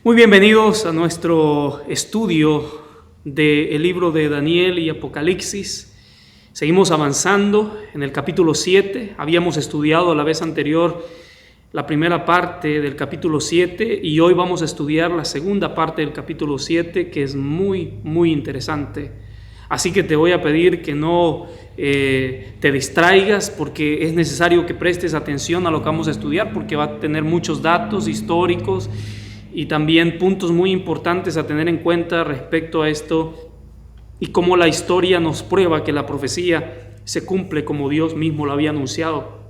Muy bienvenidos a nuestro estudio del libro de Daniel y Apocalipsis. Seguimos avanzando en el capítulo 7. Habíamos estudiado la vez anterior la primera parte del capítulo 7 y hoy vamos a estudiar la segunda parte del capítulo 7, que es muy interesante. Así que te voy a pedir que no te distraigas, porque es necesario que prestes atención a lo que vamos a estudiar, porque va a tener muchos datos históricos y también puntos muy importantes a tener en cuenta respecto a esto y cómo la historia nos prueba que la profecía se cumple como Dios mismo lo había anunciado.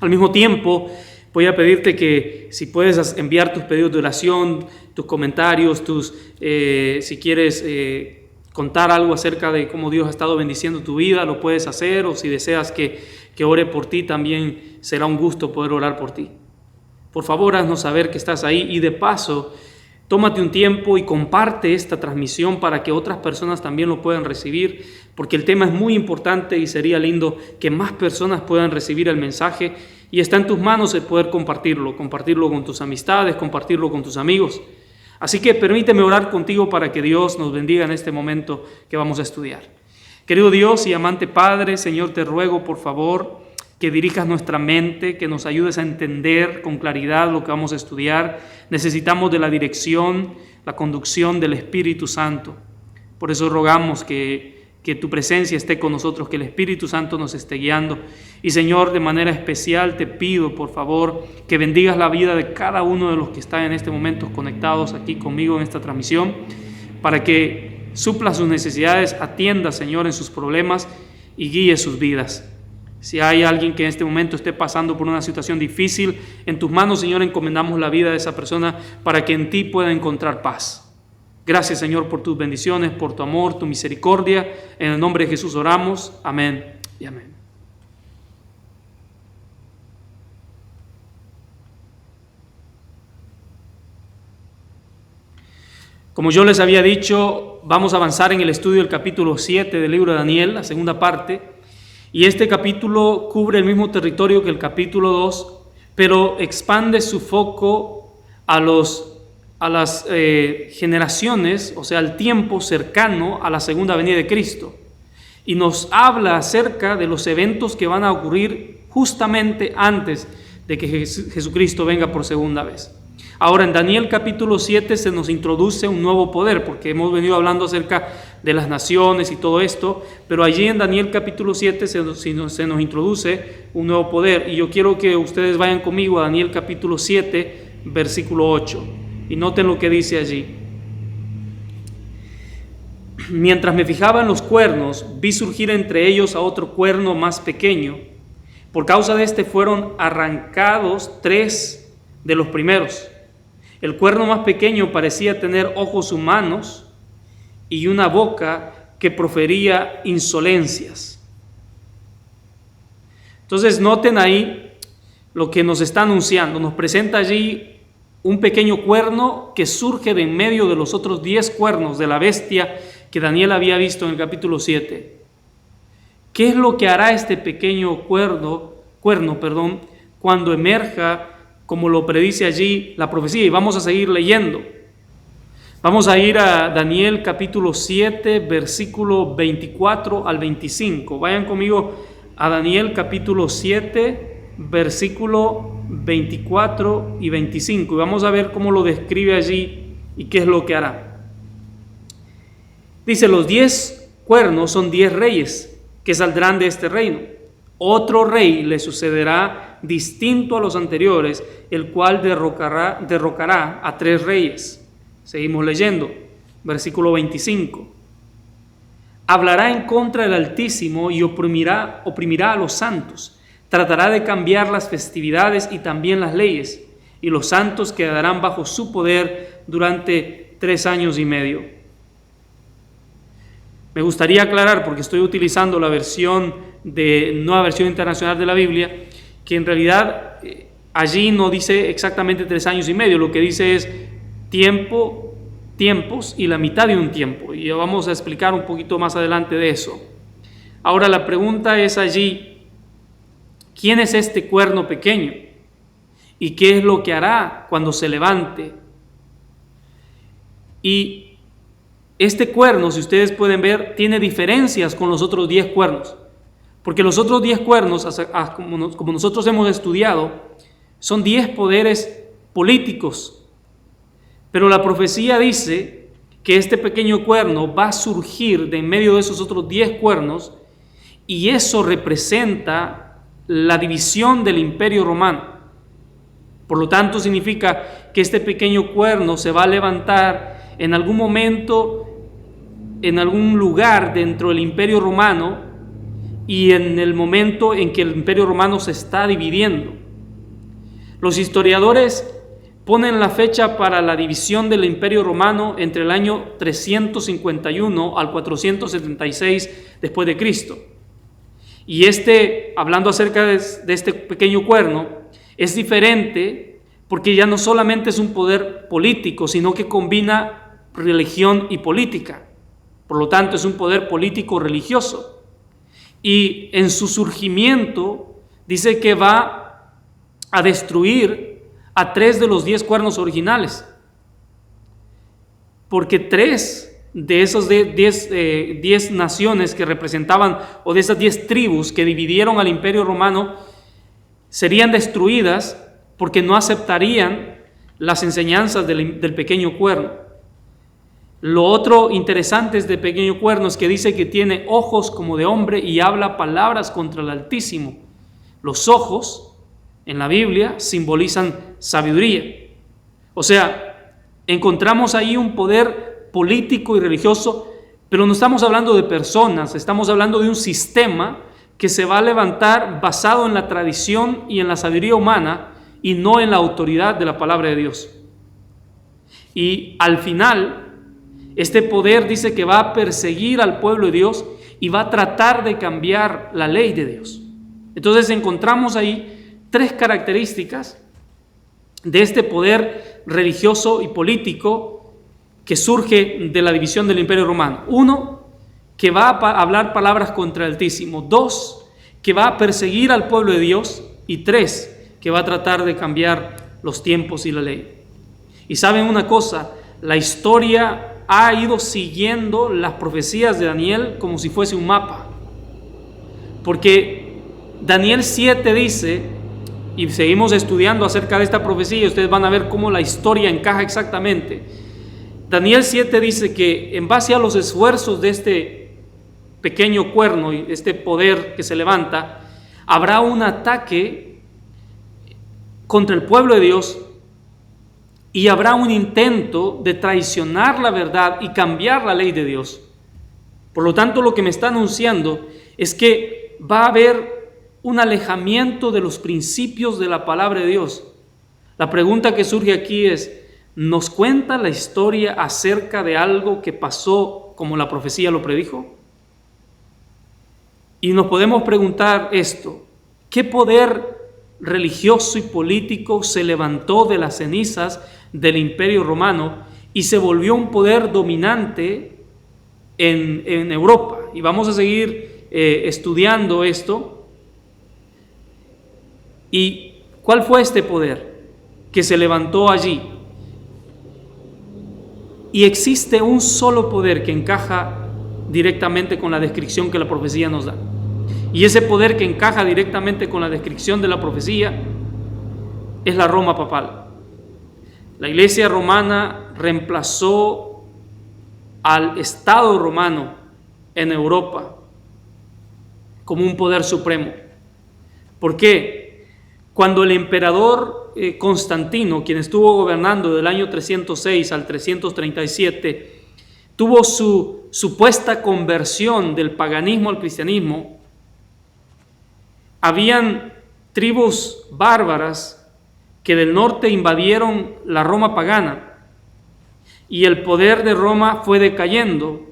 Al mismo tiempo, voy a pedirte que si puedes enviar tus pedidos de oración, tus comentarios, si quieres contar algo acerca de cómo Dios ha estado bendiciendo tu vida, lo puedes hacer, o si deseas que ore por ti, también será un gusto poder orar por ti. Por favor, haznos saber que estás ahí y de paso, tómate un tiempo y comparte esta transmisión para que otras personas también lo puedan recibir, porque el tema es muy importante y sería lindo que más personas puedan recibir el mensaje y está en tus manos el poder compartirlo con tus amistades, compartirlo con tus amigos. Así que permíteme orar contigo para que Dios nos bendiga en este momento que vamos a estudiar. Querido Dios y amante Padre, Señor, te ruego por favor que dirijas nuestra mente, que nos ayudes a entender con claridad lo que vamos a estudiar. Necesitamos de la dirección, la conducción del Espíritu Santo. Por eso rogamos que tu presencia esté con nosotros, que el Espíritu Santo nos esté guiando. Y Señor, de manera especial te pido, por favor, que bendigas la vida de cada uno de los que están en este momento conectados aquí conmigo en esta transmisión, para que supla sus necesidades, atienda, Señor, en sus problemas y guíe sus vidas. Si hay alguien que en este momento esté pasando por una situación difícil, en tus manos, Señor, encomendamos la vida de esa persona para que en ti pueda encontrar paz. Gracias, Señor, por tus bendiciones, por tu amor, tu misericordia. En el nombre de Jesús oramos. Amén y amén. Como yo les había dicho, vamos a avanzar en el estudio del capítulo 7 del libro de Daniel, la segunda parte. Y este capítulo cubre el mismo territorio que el capítulo 2, pero expande su foco a las generaciones, o sea, al tiempo cercano a la segunda venida de Cristo. Y nos habla acerca de los eventos que van a ocurrir justamente antes de que Jesucristo venga por segunda vez. Ahora, en Daniel capítulo 7 se nos introduce un nuevo poder, porque hemos venido hablando acerca de las naciones y todo esto, pero allí en Daniel capítulo 7 se nos introduce un nuevo poder. Y yo quiero que ustedes vayan conmigo a Daniel capítulo 7, versículo 8, y noten lo que dice allí. Mientras me fijaba en los cuernos, vi surgir entre ellos a otro cuerno más pequeño. Por causa de este fueron arrancados 3 de los primeros. El cuerno más pequeño parecía tener ojos humanos y una boca que profería insolencias. Entonces noten ahí lo que nos está anunciando. Nos presenta allí un pequeño cuerno que surge de en medio de los otros 10 cuernos de la bestia que Daniel había visto en el capítulo 7. ¿Qué es lo que hará este pequeño cuerno, cuando emerja, como lo predice allí la profecía? Y vamos a seguir leyendo. Vamos a ir a Daniel capítulo 7, versículo 24 al 25. Vayan conmigo a Daniel capítulo 7, versículo 24 y 25. Y vamos a ver cómo lo describe allí y qué es lo que hará. Dice, los 10 cuernos son 10 reyes que saldrán de este reino. Otro rey le sucederá distinto a los anteriores, el cual derrocará a 3 reyes. Seguimos leyendo, versículo 25. Hablará en contra del Altísimo y oprimirá a los santos. Tratará de cambiar las festividades y también las leyes, y los santos quedarán bajo su poder durante 3 años y medio. Me gustaría aclarar, porque estoy utilizando la nueva versión internacional de la Biblia, que en realidad allí no dice exactamente 3 años y medio, lo que dice es tiempos y la mitad de un tiempo, y vamos a explicar un poquito más adelante de eso. Ahora la pregunta es allí, ¿quién es este cuerno pequeño? ¿Y qué es lo que hará cuando se levante? Y este cuerno, si ustedes pueden ver, tiene diferencias con los otros 10 cuernos. Porque los otros 10 cuernos, como nosotros hemos estudiado, son 10 poderes políticos. Pero la profecía dice que este pequeño cuerno va a surgir de en medio de esos otros 10 cuernos, y eso representa la división del Imperio Romano. Por lo tanto, significa que este pequeño cuerno se va a levantar en algún momento, en algún lugar dentro del Imperio Romano, y en el momento en que el Imperio Romano se está dividiendo. Los historiadores ponen la fecha para la división del Imperio Romano entre el año 351 al 476 después de Cristo. Y hablando acerca de este pequeño cuerno, es diferente porque ya no solamente es un poder político, sino que combina religión y política. Por lo tanto, es un poder político religioso. Y en su surgimiento dice que va a destruir a 3 de los 10 cuernos originales, porque 3 de esos 10 naciones que representaban, o de esas 10 tribus que dividieron al Imperio Romano, serían destruidas porque no aceptarían las enseñanzas del pequeño cuerno. Lo otro interesante de pequeño cuerno es que dice que tiene ojos como de hombre y habla palabras contra el Altísimo. Los ojos en la Biblia simbolizan sabiduría. O sea, encontramos ahí un poder político y religioso, pero no estamos hablando de personas, estamos hablando de un sistema que se va a levantar basado en la tradición y en la sabiduría humana y no en la autoridad de la palabra de Dios. Y al final, este poder dice que va a perseguir al pueblo de Dios y va a tratar de cambiar la ley de Dios. Entonces encontramos ahí 3 características de este poder religioso y político que surge de la división del Imperio Romano. 1, que va a hablar palabras contra el Altísimo. 2, que va a perseguir al pueblo de Dios. Y 3, que va a tratar de cambiar los tiempos y la ley. Y saben una cosa, la historia ha ido siguiendo las profecías de Daniel como si fuese un mapa. Porque Daniel 7 dice, y seguimos estudiando acerca de esta profecía, y ustedes van a ver cómo la historia encaja exactamente. Daniel 7 dice que en base a los esfuerzos de este pequeño cuerno y este poder que se levanta, habrá un ataque contra el pueblo de Dios, y habrá un intento de traicionar la verdad y cambiar la ley de Dios. Por lo tanto, lo que me está anunciando es que va a haber un alejamiento de los principios de la palabra de Dios. La pregunta que surge aquí es, ¿nos cuenta la historia acerca de algo que pasó como la profecía lo predijo? Y nos podemos preguntar esto: ¿qué poder religioso y político se levantó de las cenizas del Imperio Romano y se volvió un poder dominante en Europa? Y vamos a seguir estudiando esto. ¿Y cuál fue este poder que se levantó allí? Y existe un solo poder que encaja directamente con la descripción que la profecía nos da. Y ese poder que encaja directamente con la descripción de la profecía es la Roma papal. La Iglesia romana reemplazó al Estado romano en Europa como un poder supremo. ¿Por qué? Cuando el emperador Constantino, quien estuvo gobernando del año 306 al 337, tuvo su supuesta conversión del paganismo al cristianismo, habían tribus bárbaras que del norte invadieron la Roma pagana y el poder de Roma fue decayendo.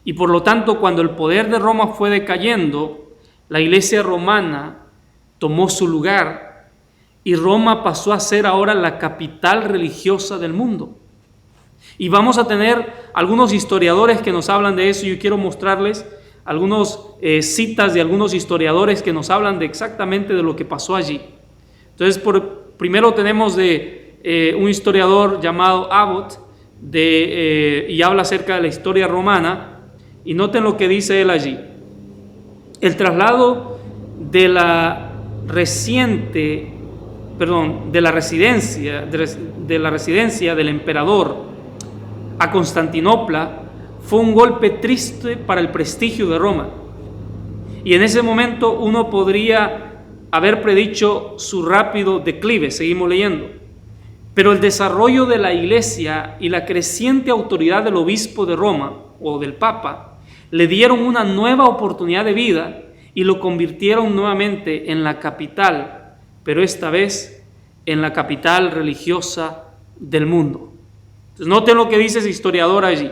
Y por lo tanto, cuando el poder de Roma fue decayendo, la Iglesia romana tomó su lugar y Roma pasó a ser ahora la capital religiosa del mundo. Y vamos a tener algunos historiadores que nos hablan de eso. Yo quiero mostrarles algunas citas de algunos historiadores que nos hablan de exactamente de lo que pasó allí. Entonces, primero tenemos de un historiador llamado Abbott, y habla acerca de la historia romana, y noten lo que dice él allí. El traslado de la residencia del emperador a Constantinopla fue un golpe triste para el prestigio de Roma. Y en ese momento uno podría haber predicho su rápido declive. Seguimos leyendo. Pero el desarrollo de la iglesia y la creciente autoridad del obispo de Roma o del Papa le dieron una nueva oportunidad de vida y lo convirtieron nuevamente en la capital, pero esta vez en la capital religiosa del mundo. Entonces, noten lo que dice ese historiador allí.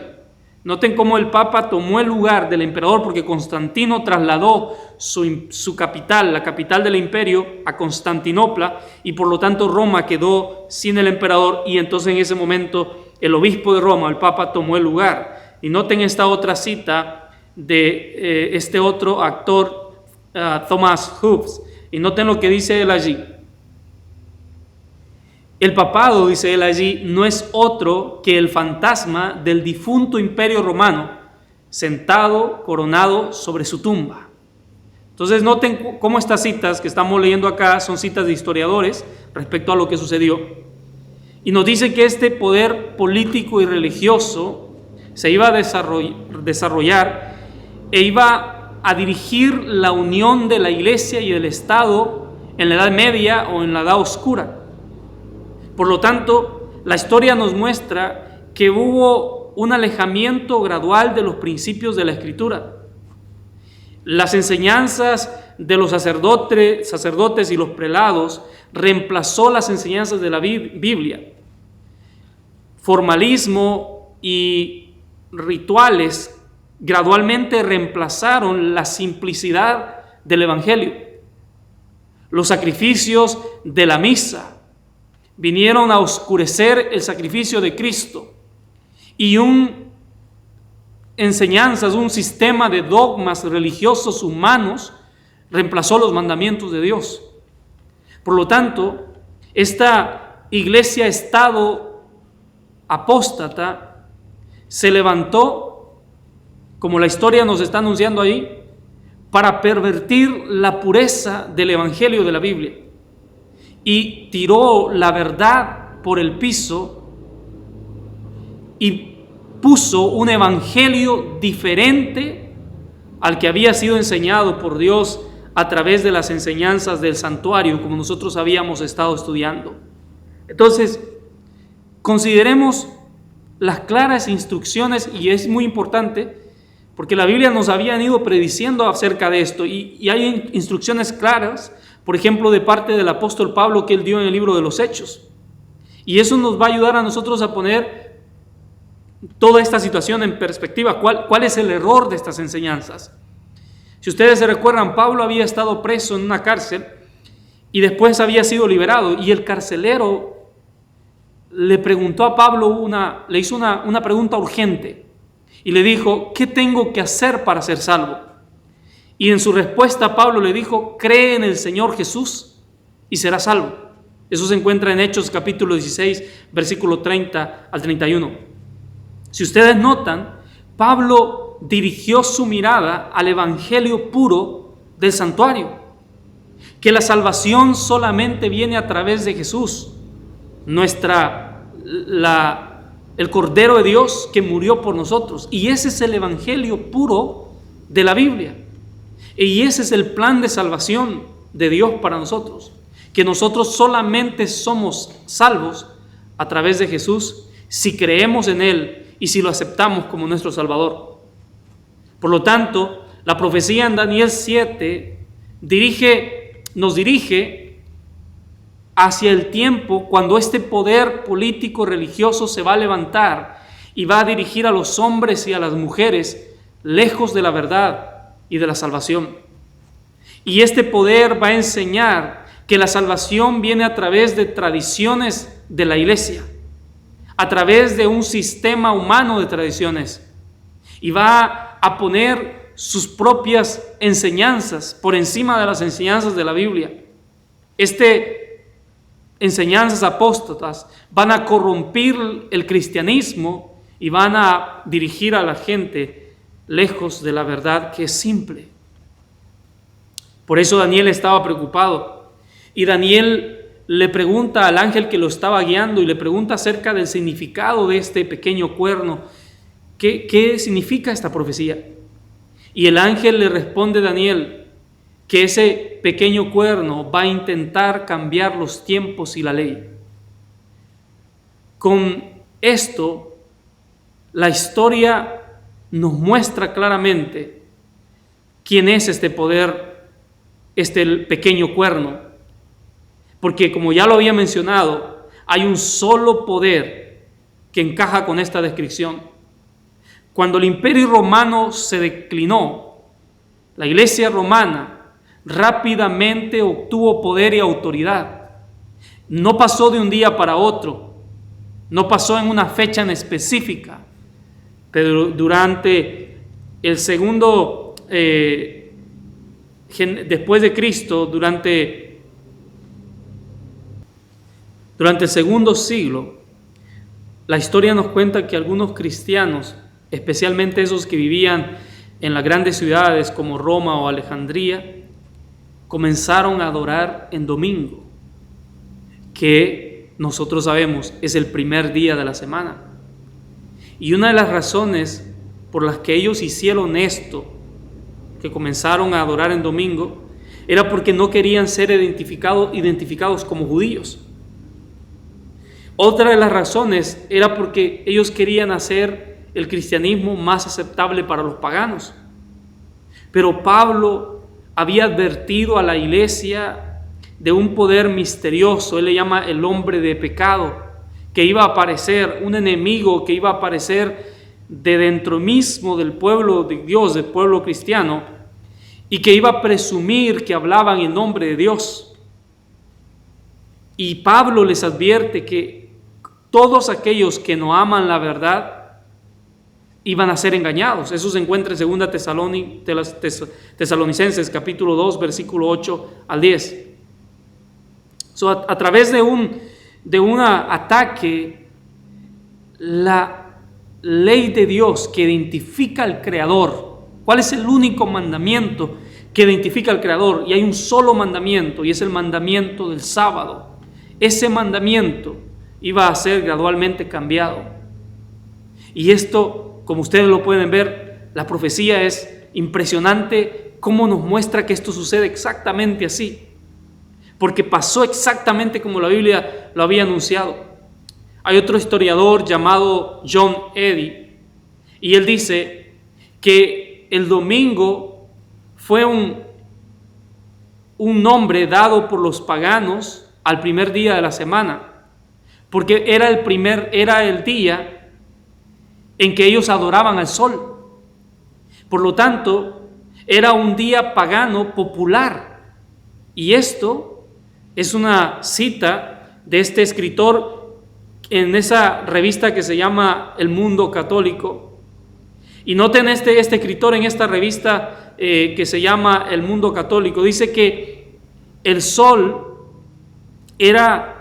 Noten cómo el Papa tomó el lugar del emperador, porque Constantino trasladó su capital, la capital del imperio, a Constantinopla, y por lo tanto Roma quedó sin el emperador, y entonces en ese momento el obispo de Roma, el Papa, tomó el lugar. Y noten esta otra cita de este otro actor, Thomas Hobbes, y noten lo que dice él allí. El papado, dice él allí, no es otro que el fantasma del difunto imperio romano, sentado, coronado sobre su tumba. Entonces noten cómo estas citas que estamos leyendo acá son citas de historiadores respecto a lo que sucedió. Y nos dice que este poder político y religioso se iba a desarrollar e iba a dirigir la unión de la iglesia y el Estado en la Edad Media o en la Edad Oscura. Por lo tanto, la historia nos muestra que hubo un alejamiento gradual de los principios de la Escritura. Las enseñanzas de los sacerdotes y los prelados reemplazó las enseñanzas de la Biblia. Formalismo y rituales gradualmente reemplazaron la simplicidad del Evangelio. Los sacrificios de la misa vinieron a oscurecer el sacrificio de Cristo, y un sistema de dogmas religiosos humanos reemplazó los mandamientos de Dios. Por lo tanto, esta iglesia-estado apóstata se levantó, como la historia nos está anunciando ahí, para pervertir la pureza del Evangelio de la Biblia, y tiró la verdad por el piso y puso un evangelio diferente al que había sido enseñado por Dios a través de las enseñanzas del santuario, como nosotros habíamos estado estudiando. Entonces, consideremos las claras instrucciones, y es muy importante porque la Biblia nos había ido prediciendo acerca de esto, y hay instrucciones claras, por ejemplo, de parte del apóstol Pablo, que él dio en el libro de los Hechos. Y eso nos va a ayudar a nosotros a poner toda esta situación en perspectiva. ¿Cuál es el error de estas enseñanzas? Si ustedes se recuerdan, Pablo había estado preso en una cárcel y después había sido liberado, y el carcelero le preguntó a Pablo le hizo una pregunta urgente y le dijo: ¿qué tengo que hacer para ser salvo? Y en su respuesta Pablo le dijo: cree en el Señor Jesús y serás salvo. Eso se encuentra en Hechos capítulo 16, versículo 30 al 31. Si ustedes notan, Pablo dirigió su mirada al evangelio puro del santuario, que la salvación solamente viene a través de Jesús, el Cordero de Dios que murió por nosotros. Y ese es el evangelio puro de la Biblia. Y ese es el plan de salvación de Dios para nosotros, que nosotros solamente somos salvos a través de Jesús si creemos en Él y si lo aceptamos como nuestro Salvador. Por lo tanto, la profecía en Daniel 7 nos dirige hacia el tiempo cuando este poder político religioso se va a levantar y va a dirigir a los hombres y a las mujeres lejos de la verdad y de la salvación. Y este poder va a enseñar que la salvación viene a través de tradiciones de la iglesia, a través de un sistema humano de tradiciones, y va a poner sus propias enseñanzas por encima de las enseñanzas de la Biblia. Este enseñanzas apóstatas van a corromper el cristianismo y van a dirigir a la gente lejos de la verdad que es simple. Por eso Daniel estaba preocupado. Y Daniel le pregunta al ángel que lo estaba guiando y le pregunta acerca del significado de este pequeño cuerno. ¿Qué significa esta profecía? Y el ángel le responde a Daniel que ese pequeño cuerno va a intentar cambiar los tiempos y la ley. Con esto, la historia nos muestra claramente quién es este poder, este pequeño cuerno. Porque como ya lo había mencionado, hay un solo poder que encaja con esta descripción. Cuando el Imperio Romano se declinó, la Iglesia romana rápidamente obtuvo poder y autoridad. No pasó de un día para otro, no pasó en una fecha en específica, pero durante el segundo, después de Cristo, durante el segundo siglo, la historia nos cuenta que algunos cristianos, especialmente esos que vivían en las grandes ciudades como Roma o Alejandría, comenzaron a adorar en domingo, que nosotros sabemos es el primer día de la semana. Y una de las razones por las que ellos hicieron esto, que comenzaron a adorar en domingo, era porque no querían ser identificados como judíos. Otra de las razones era porque ellos querían hacer el cristianismo más aceptable para los paganos. Pero Pablo había advertido a la iglesia de un poder misterioso. Él le llama el hombre de pecado, que iba a aparecer, un enemigo que iba a aparecer de dentro mismo del pueblo de Dios, del pueblo cristiano, y que iba a presumir que hablaban en nombre de Dios. Y Pablo les advierte que todos aquellos que no aman la verdad iban a ser engañados. Eso se encuentra en 2 Tesalonicenses capítulo 2, versículo 8 al 10. A través de un ataque, la ley de Dios que identifica al Creador. ¿Cuál es el único mandamiento que identifica al Creador? Y hay un solo mandamiento, y es el mandamiento del sábado. Ese mandamiento iba a ser gradualmente cambiado. Y esto, como ustedes lo pueden ver, la profecía es impresionante, cómo nos muestra que esto sucede exactamente así. Porque pasó exactamente como la Biblia lo había anunciado. Hay otro historiador llamado John Eddy, y él dice que el domingo fue un nombre dado por los paganos al primer día de la semana, porque era el día en que ellos adoraban al sol. Por lo tanto, era un día pagano popular. Y esto es una cita de este escritor en esa revista que se llama El Mundo Católico. Y noten este escritor en esta revista que se llama El Mundo Católico, dice que el sol era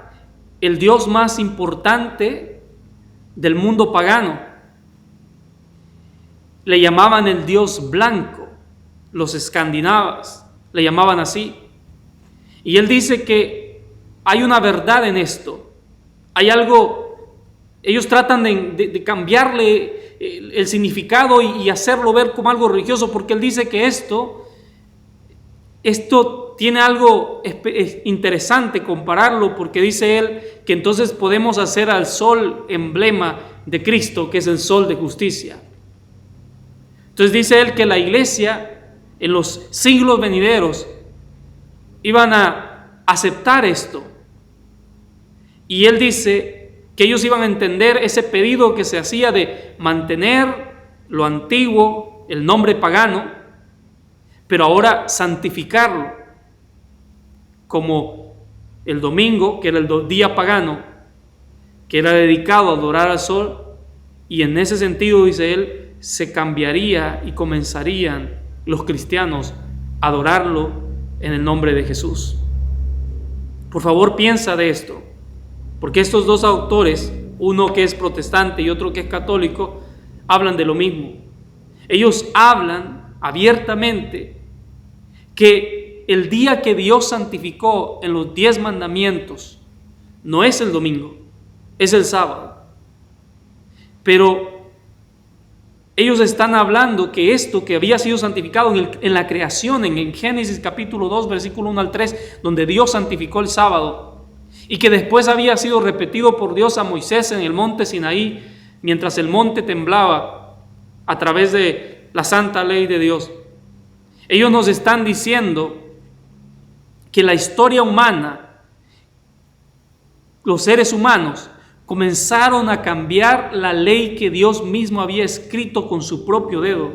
el dios más importante del mundo pagano. Le llamaban el dios blanco, los escandinavos le llamaban así. Y él dice que hay una verdad en esto, hay algo, ellos tratan de cambiarle el significado y hacerlo ver como algo religioso, porque él dice que esto tiene algo interesante compararlo, porque dice él que entonces podemos hacer al sol emblema de Cristo, que es el sol de justicia. Entonces dice él que la iglesia en los siglos venideros iban a aceptar esto. Y él dice que ellos iban a entender ese pedido que se hacía de mantener lo antiguo, el nombre pagano, pero ahora santificarlo, como el domingo, que era el día pagano, que era dedicado a adorar al sol, y en ese sentido, dice él, se cambiaría y comenzarían los cristianos a adorarlo en el nombre de Jesús. Por favor, piensa de esto. Porque estos dos autores, uno que es protestante y otro que es católico, hablan de lo mismo. Ellos hablan abiertamente que el día que Dios santificó en los 10 mandamientos no es el domingo, es el sábado. Pero ellos están hablando que esto que había sido santificado en la creación, en Génesis capítulo 2, versículo 1 al 3, donde Dios santificó el sábado, y que después había sido repetido por Dios a Moisés en el monte Sinaí, mientras el monte temblaba a través de la santa ley de Dios. Ellos nos están diciendo que la historia humana, los seres humanos, comenzaron a cambiar la ley que Dios mismo había escrito con su propio dedo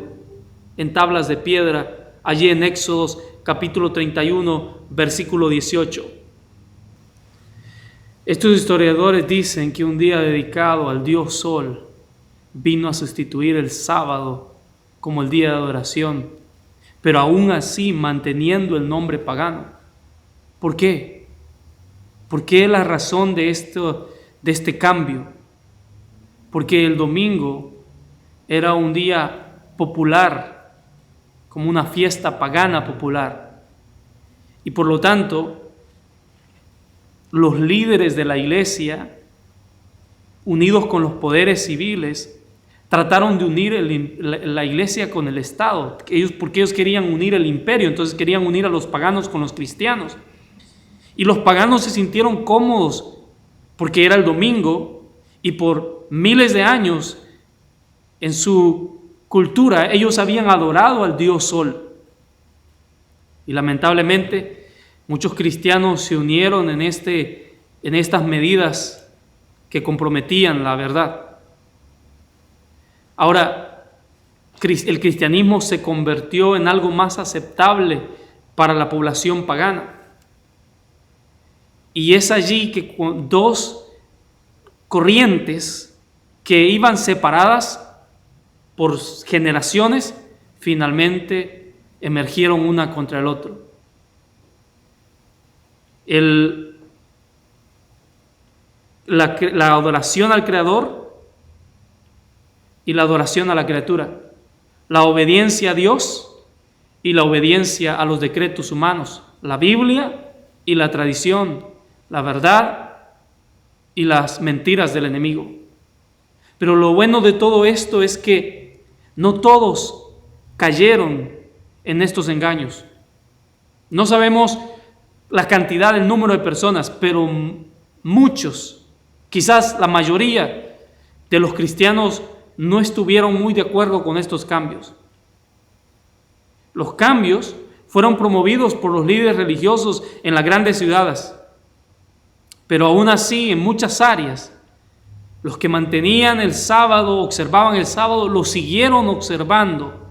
en tablas de piedra, allí en Éxodos capítulo 31, versículo 18. Estos historiadores dicen que un día dedicado al Dios Sol vino a sustituir el sábado como el día de adoración, pero aún así manteniendo el nombre pagano. ¿Por qué? ¿Por qué la razón de este cambio? Porque el domingo era un día popular, como una fiesta pagana popular, y por lo tanto los líderes de la iglesia, unidos con los poderes civiles, trataron de unir la iglesia con el Estado, porque ellos querían unir el imperio, entonces querían unir a los paganos con los cristianos. Y los paganos se sintieron cómodos porque era el domingo, y por miles de años en su cultura ellos habían adorado al Dios Sol. Y lamentablemente muchos cristianos se unieron en estas medidas que comprometían la verdad. Ahora, el cristianismo se convirtió en algo más aceptable para la población pagana. Y es allí que dos corrientes que iban separadas por generaciones, finalmente emergieron una contra el otro. La adoración al Creador y la adoración a la criatura, la obediencia a Dios y la obediencia a los decretos humanos, la Biblia y la tradición, la verdad y las mentiras del enemigo. Pero lo bueno de todo esto es que no todos cayeron en estos engaños. No sabemos la cantidad, el número de personas, pero muchos, quizás la mayoría de los cristianos no estuvieron muy de acuerdo con estos cambios. Los cambios fueron promovidos por los líderes religiosos en las grandes ciudades, pero aún así en muchas áreas, los que mantenían el sábado, observaban el sábado, lo siguieron observando.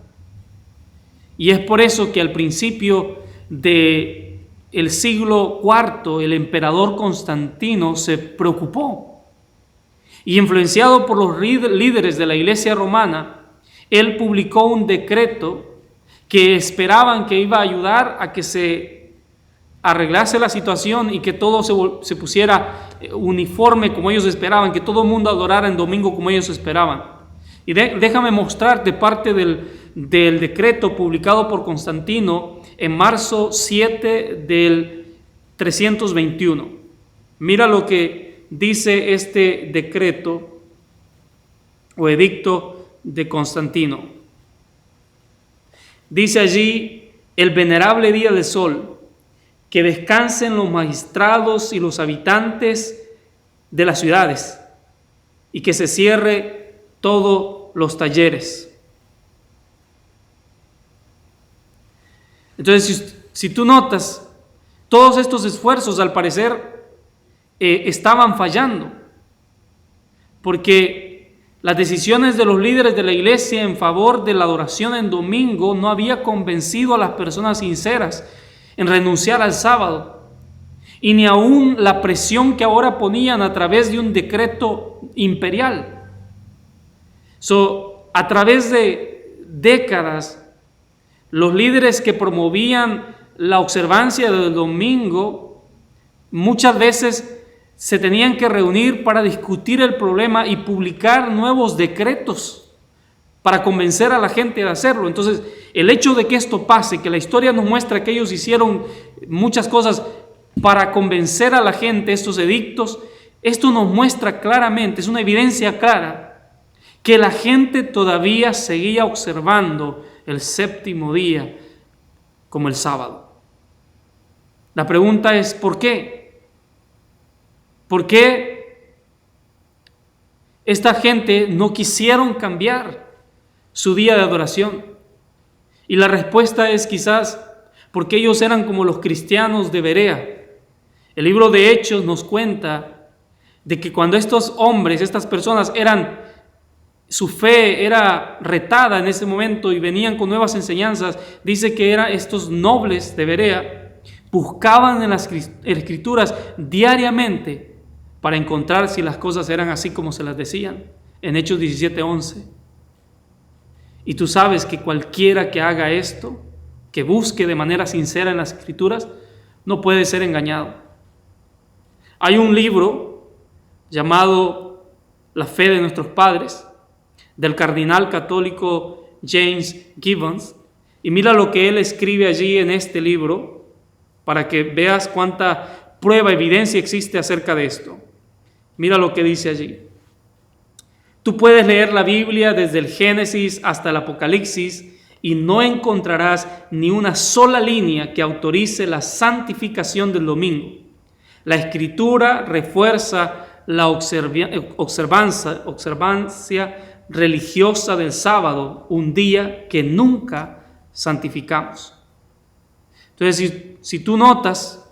Y es por eso que al principio del siglo IV, el emperador Constantino se preocupó. Y influenciado por los líderes de la iglesia romana, él publicó un decreto que esperaban que iba a ayudar a que se arreglase la situación y que todo se pusiera uniforme como ellos esperaban, que todo el mundo adorara en domingo como ellos esperaban. Y déjame mostrarte parte del decreto publicado por Constantino en marzo 7 del 321. Mira lo que dice este decreto o edicto de Constantino. Dice allí: el venerable día del sol, que descansen los magistrados y los habitantes de las ciudades, y que se cierre todos los talleres. Entonces, si tú notas, todos estos esfuerzos al parecer estaban fallando, porque las decisiones de los líderes de la iglesia en favor de la adoración en domingo no había convencido a las personas sinceras en renunciar al sábado, y ni aún la presión que ahora ponían a través de un decreto imperial. A través de décadas, los líderes que promovían la observancia del domingo muchas veces se tenían que reunir para discutir el problema y publicar nuevos decretos para convencer a la gente de hacerlo. Entonces, el hecho de que esto pase, que la historia nos muestra que ellos hicieron muchas cosas para convencer a la gente, estos edictos, esto nos muestra claramente, es una evidencia clara, que la gente todavía seguía observando el séptimo día como el sábado. La pregunta es, ¿por qué? ¿Por qué esta gente no quisieron cambiar su día de adoración? Y la respuesta es quizás porque ellos eran como los cristianos de Berea. El libro de Hechos nos cuenta de que cuando estos hombres, estas personas su fe era retada en ese momento y venían con nuevas enseñanzas, dice que estos nobles de Berea buscaban en las escrituras diariamente para encontrar si las cosas eran así como se las decían, en Hechos 17:11. Y tú sabes que cualquiera que haga esto, que busque de manera sincera en las escrituras, no puede ser engañado. Hay un libro llamado La fe de nuestros padres, del cardenal católico James Gibbons, y mira lo que él escribe allí en este libro, para que veas cuánta prueba, evidencia existe acerca de esto. Mira lo que dice allí. Tú puedes leer la Biblia desde el Génesis hasta el Apocalipsis y no encontrarás ni una sola línea que autorice la santificación del domingo. La Escritura refuerza la observancia religiosa del sábado, un día que nunca santificamos. Entonces, si tú notas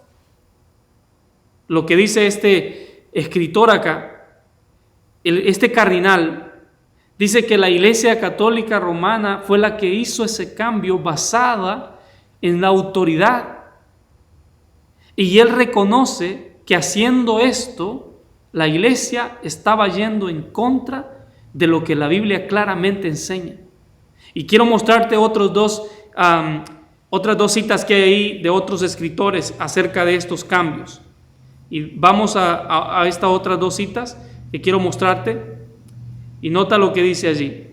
lo que dice este escritor acá, este cardenal dice que la Iglesia Católica Romana fue la que hizo ese cambio basada en la autoridad. Y él reconoce que haciendo esto, la Iglesia estaba yendo en contra de lo que la Biblia claramente enseña. Y quiero mostrarte otras dos citas que hay ahí de otros escritores acerca de estos cambios. Y vamos a estas otras dos citas que quiero mostrarte. Y nota lo que dice allí.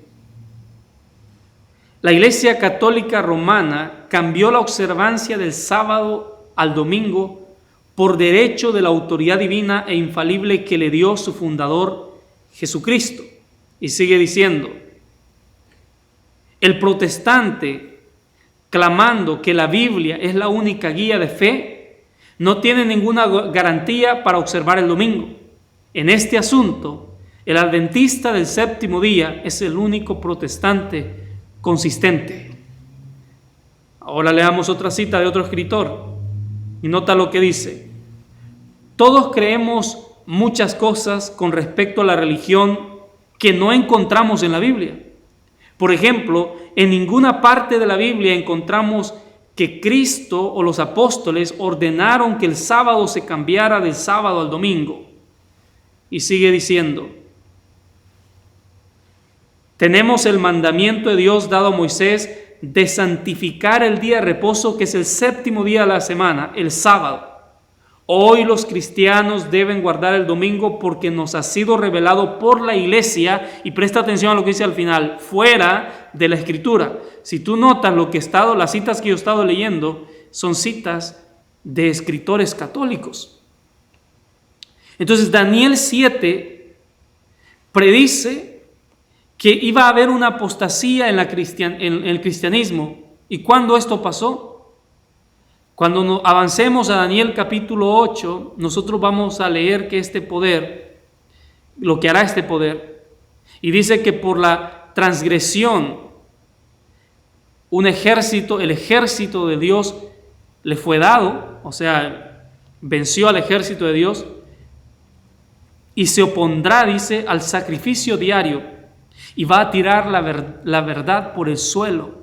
La Iglesia Católica Romana cambió la observancia del sábado al domingo por derecho de la autoridad divina e infalible que le dio su fundador Jesucristo. Y sigue diciendo, el protestante, clamando que la Biblia es la única guía de fe, no tiene ninguna garantía para observar el domingo. En este asunto, el adventista del séptimo día es el único protestante consistente. Ahora leamos otra cita de otro escritor y nota lo que dice. Todos creemos muchas cosas con respecto a la religión que no encontramos en la Biblia. Por ejemplo, en ninguna parte de la Biblia encontramos que Cristo o los apóstoles ordenaron que el sábado se cambiara del sábado al domingo. Y sigue diciendo, tenemos el mandamiento de Dios dado a Moisés de santificar el día de reposo, que es el séptimo día de la semana, el sábado. Hoy los cristianos deben guardar el domingo porque nos ha sido revelado por la Iglesia, y presta atención a lo que dice al final, fuera de la Escritura. Si tú notas las citas que yo he estado leyendo, son citas de escritores católicos. Entonces Daniel 7 predice que iba a haber una apostasía en el cristianismo. ¿Y cuándo esto pasó? Cuando avancemos a Daniel capítulo 8, nosotros vamos a leer que este poder, lo que hará este poder, y dice que por la transgresión, el ejército de Dios le fue dado, o sea, venció al ejército de Dios, y se opondrá, dice, al sacrificio diario, y va a tirar la verdad por el suelo.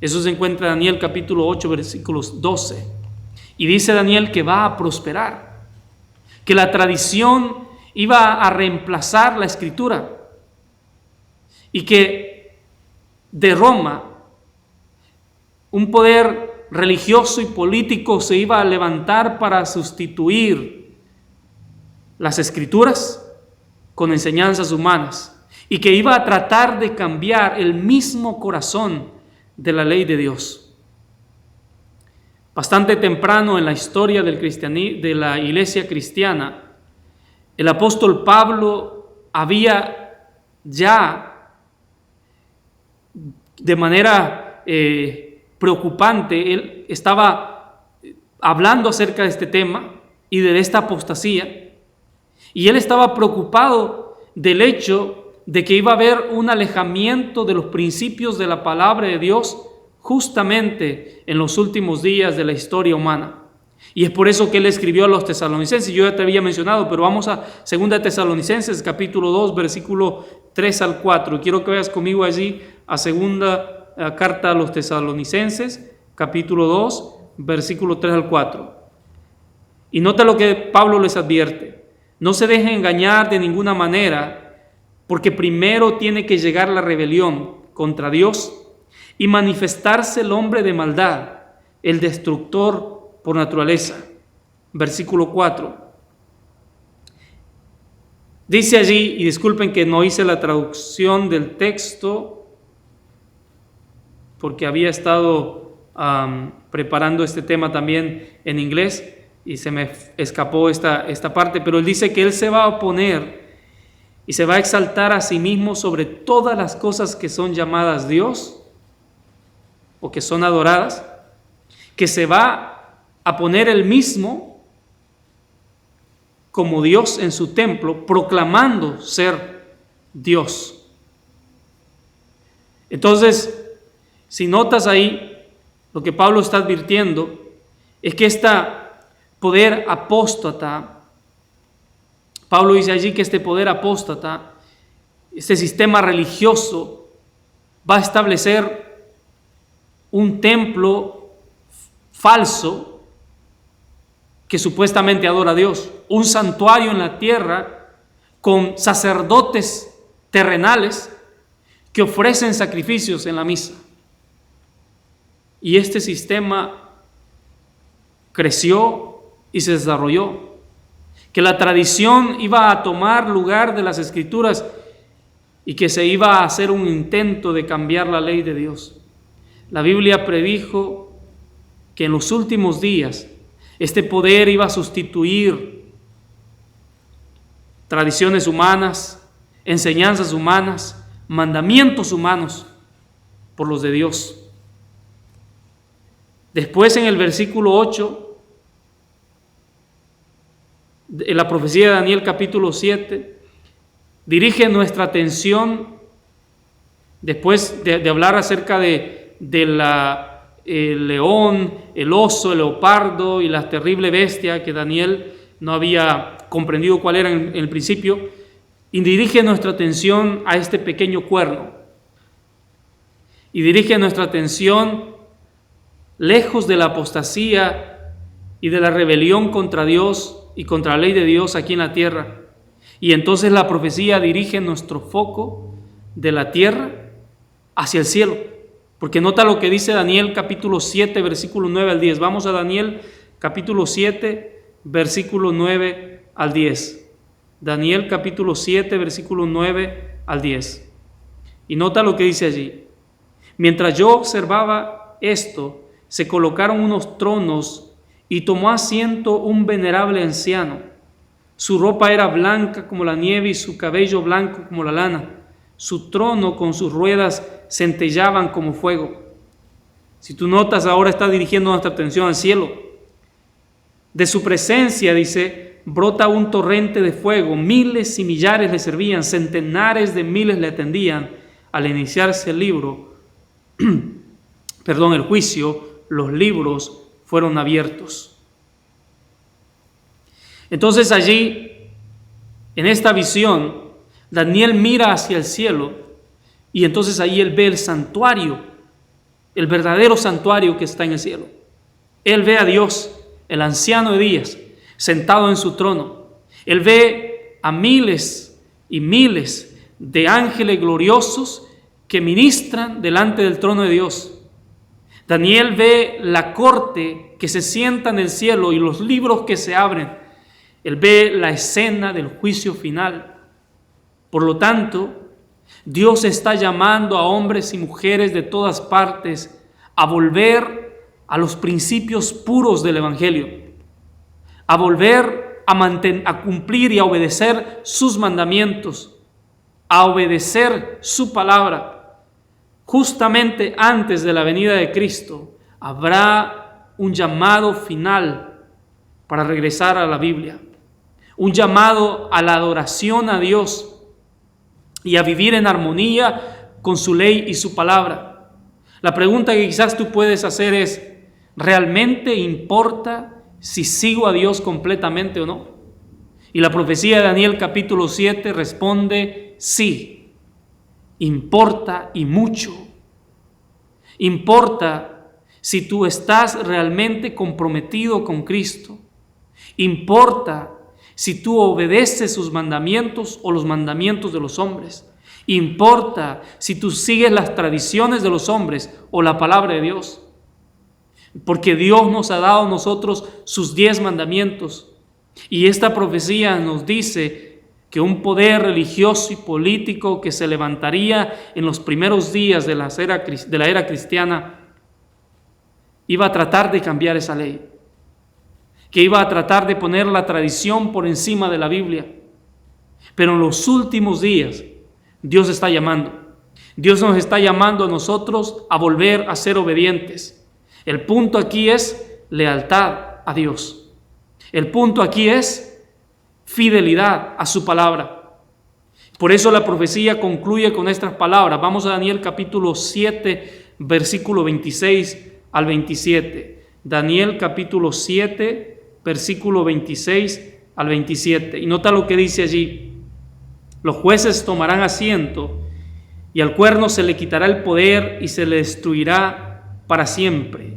Eso se encuentra en Daniel capítulo 8, versículos 12. Y dice Daniel que va a prosperar, que la tradición iba a reemplazar la escritura, y que de Roma un poder religioso y político se iba a levantar para sustituir las Escrituras con enseñanzas humanas y que iba a tratar de cambiar el mismo corazón de la ley de Dios. Bastante temprano en la historia de la iglesia cristiana, el apóstol Pablo había ya de manera preocupante, él estaba hablando acerca de este tema y de esta apostasía, y él estaba preocupado del hecho de que iba a haber un alejamiento de los principios de la palabra de Dios justamente en los últimos días de la historia humana. Y es por eso que él escribió a los tesalonicenses. Yo ya te había mencionado, pero vamos a 2 Tesalonicenses, capítulo 2, versículo 3 al 4. Y quiero que vayas conmigo allí a segunda carta a los tesalonicenses, capítulo 2, versículo 3 al 4. Y nota lo que Pablo les advierte. No se dejen engañar de ninguna manera, porque primero tiene que llegar la rebelión contra Dios y manifestarse el hombre de maldad, el destructor por naturaleza. Versículo 4. Dice allí, y disculpen que no hice la traducción del texto, porque había estado preparando este tema también en inglés, y se me escapó esta parte, pero él dice que él se va a oponer y se va a exaltar a sí mismo sobre todas las cosas que son llamadas Dios o que son adoradas, que se va a poner él mismo como Dios en su templo, proclamando ser Dios. Entonces, si notas ahí, lo que Pablo está advirtiendo es que poder apóstata, Pablo dice allí que este poder apóstata, este sistema religioso, va a establecer un templo falso que supuestamente adora a Dios, un santuario en la tierra con sacerdotes terrenales que ofrecen sacrificios en la misa. Y este sistema creció y se desarrolló, que la tradición iba a tomar lugar de las Escrituras y que se iba a hacer un intento de cambiar la ley de Dios. La Biblia predijo que en los últimos días este poder iba a sustituir tradiciones humanas, enseñanzas humanas, mandamientos humanos por los de Dios. Después, en el versículo 8, en la profecía de Daniel capítulo 7, dirige nuestra atención, después de hablar acerca de el león, el oso, el leopardo y la terrible bestia que Daniel no había comprendido cuál era en el principio, y dirige nuestra atención a este pequeño cuerno. Y dirige nuestra atención lejos de la apostasía y de la rebelión contra Dios y contra la ley de Dios aquí en la tierra. Y entonces la profecía dirige nuestro foco de la tierra hacia el cielo. Porque nota lo que dice Daniel capítulo 7, versículo 9 al 10. Vamos a Daniel capítulo 7, versículo 9 al 10. Daniel capítulo 7, versículo 9 al 10. Y nota lo que dice allí. Mientras yo observaba esto, se colocaron unos tronos y tomó asiento un venerable anciano. Su ropa era blanca como la nieve y su cabello blanco como la lana. Su trono con sus ruedas centellaban como fuego. Si tú notas, ahora está dirigiendo nuestra atención al cielo. De su presencia, dice, brota un torrente de fuego. Miles y millares le servían, centenares de miles le atendían. Al iniciarse el juicio, los libros fueron abiertos. Entonces allí, en esta visión, Daniel mira hacia el cielo y entonces ahí él ve el santuario, el verdadero santuario que está en el cielo. Él ve a Dios, el anciano de días, sentado en su trono. Él ve a miles y miles de ángeles gloriosos que ministran delante del trono de Dios. Daniel ve la corte que se sienta en el cielo y los libros que se abren. Él ve la escena del juicio final. Por lo tanto, Dios está llamando a hombres y mujeres de todas partes a volver a los principios puros del Evangelio, a volver a cumplir y a obedecer sus mandamientos, a obedecer su palabra. Justamente antes de la venida de Cristo habrá un llamado final para regresar a la Biblia, un llamado a la adoración a Dios y a vivir en armonía con su ley y su palabra. La pregunta que quizás tú puedes hacer es, ¿realmente importa si sigo a Dios completamente o no? Y la profecía de Daniel capítulo 7 responde, sí, importa y mucho. Importa si tú estás realmente comprometido con Cristo. Importa si tú obedeces sus mandamientos o los mandamientos de los hombres. Importa si tú sigues las tradiciones de los hombres o la palabra de Dios. Porque Dios nos ha dado a nosotros sus 10 mandamientos. Y esta profecía nos dice que un poder religioso y político que se levantaría en los primeros días de la era cristiana iba a tratar de cambiar esa ley, que iba a tratar de poner la tradición por encima de la Biblia. Pero en los últimos días Dios está llamando. Dios nos está llamando a nosotros a volver a ser obedientes. El punto aquí es lealtad a Dios. El punto aquí es fidelidad a su palabra. Por eso la profecía concluye con estas palabras. Vamos a Daniel capítulo 7, versículo 26 al 27. Daniel capítulo 7, versículo 26 al 27. Y nota lo que dice allí. Los jueces tomarán asiento y al cuerno se le quitará el poder y se le destruirá para siempre.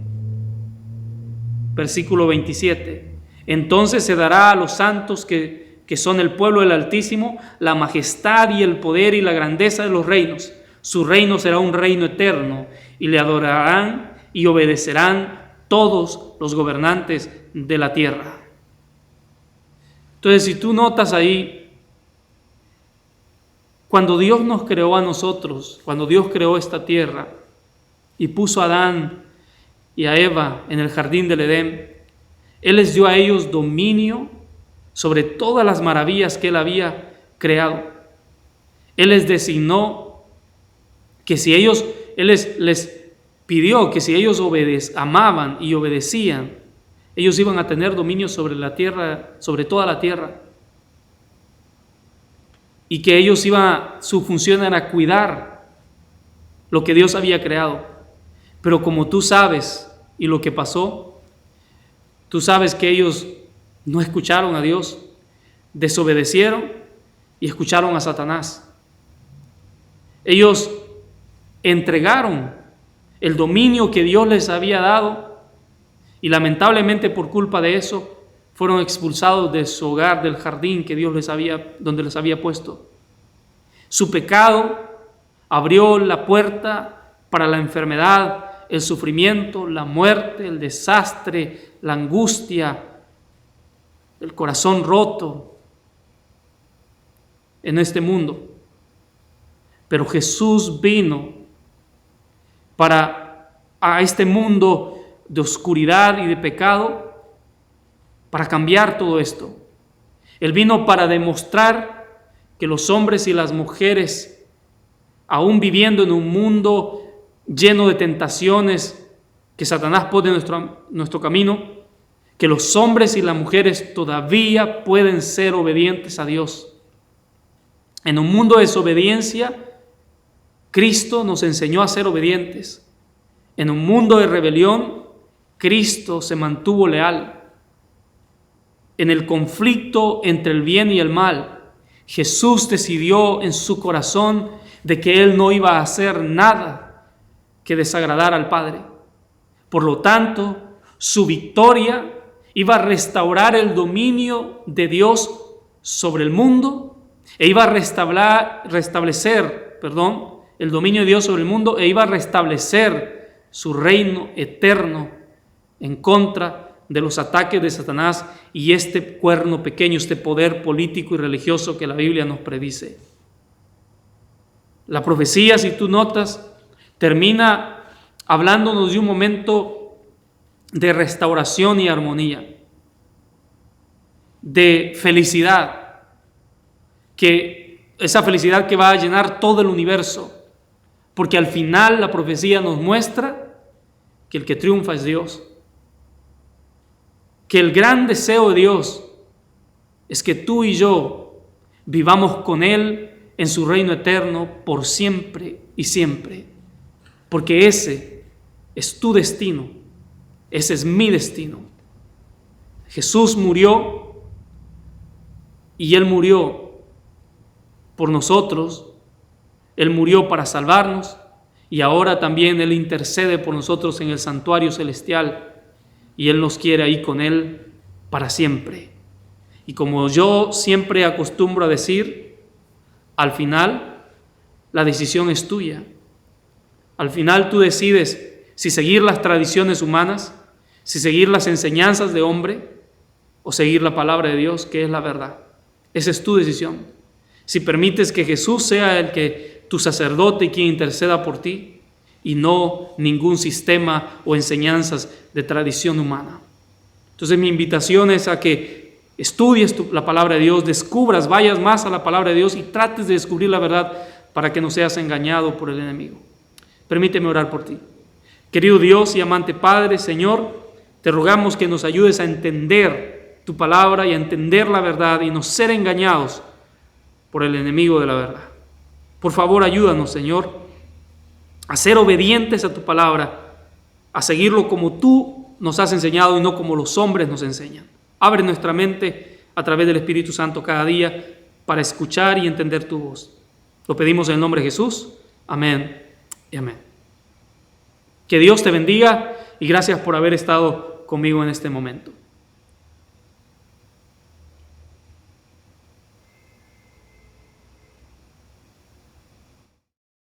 Versículo 27. Entonces se dará a los santos que son el pueblo del Altísimo la majestad y el poder y la grandeza de los reinos. Su reino será un reino eterno y le adorarán y obedecerán todos los gobernantes de la tierra. Entonces, si tú notas ahí, cuando Dios nos creó a nosotros, cuando Dios creó esta tierra y puso a Adán y a Eva en el jardín del Edén, Él les dio a ellos dominio sobre todas las maravillas que Él había creado. Él les designó que si ellos, Él les pidió que si ellos amaban y obedecían, ellos iban a tener dominio sobre la tierra, sobre toda la tierra. Y que ellos su función era cuidar lo que Dios había creado. Pero como tú sabes y lo que pasó, tú sabes que ellos no escucharon a Dios, desobedecieron y escucharon a Satanás. Ellos entregaron el dominio que Dios les había dado y lamentablemente por culpa de eso fueron expulsados de su hogar, del jardín que Dios donde les había puesto. Su pecado abrió la puerta para la enfermedad, el sufrimiento, la muerte, el desastre, la angustia, el corazón roto en este mundo. Pero Jesús vino a este mundo de oscuridad y de pecado para cambiar todo esto. Él vino para demostrar que los hombres y las mujeres, aún viviendo en un mundo lleno de tentaciones que Satanás pone en nuestro camino, que los hombres y las mujeres todavía pueden ser obedientes a Dios. En un mundo de desobediencia, Cristo nos enseñó a ser obedientes. En un mundo de rebelión, Cristo se mantuvo leal. En el conflicto entre el bien y el mal, Jesús decidió en su corazón de que Él no iba a hacer nada que desagradara al Padre. Por lo tanto, su victoria iba a restaurar el dominio de Dios sobre el mundo e iba a restablecer el dominio de Dios sobre el mundo e iba a restablecer su reino eterno en contra de los ataques de Satanás y este cuerno pequeño, este poder político y religioso que la Biblia nos predice. La profecía, si tú notas, termina hablándonos de un momento de restauración y armonía, de felicidad, que esa felicidad que va a llenar todo el universo, porque al final la profecía nos muestra que el que triunfa es Dios, que el gran deseo de Dios es que tú y yo vivamos con Él en su reino eterno por siempre y siempre, porque ese es tu destino, ese es mi destino. Jesús murió y Él murió por nosotros, Él murió para salvarnos y ahora también Él intercede por nosotros en el santuario celestial y Él nos quiere ahí con Él para siempre. Y como yo siempre acostumbro a decir, al final la decisión es tuya. Al final tú decides si seguir las tradiciones humanas, si seguir las enseñanzas de hombre o seguir la palabra de Dios, que es la verdad. Esa es tu decisión. Si permites que Jesús sea el que tu sacerdote y quien interceda por ti y no ningún sistema o enseñanzas de tradición humana. Entonces mi invitación es a que estudies la palabra de Dios, descubras, vayas más a la palabra de Dios y trates de descubrir la verdad para que no seas engañado por el enemigo. Permíteme orar por ti. Querido Dios y amante Padre, Señor, te rogamos que nos ayudes a entender tu palabra y a entender la verdad y no ser engañados por el enemigo de la verdad. Por favor, ayúdanos, Señor, a ser obedientes a tu palabra, a seguirlo como tú nos has enseñado y no como los hombres nos enseñan. Abre nuestra mente a través del Espíritu Santo cada día para escuchar y entender tu voz. Lo pedimos en el nombre de Jesús. Amén y amén. Que Dios te bendiga y gracias por haber estado conmigo en este momento.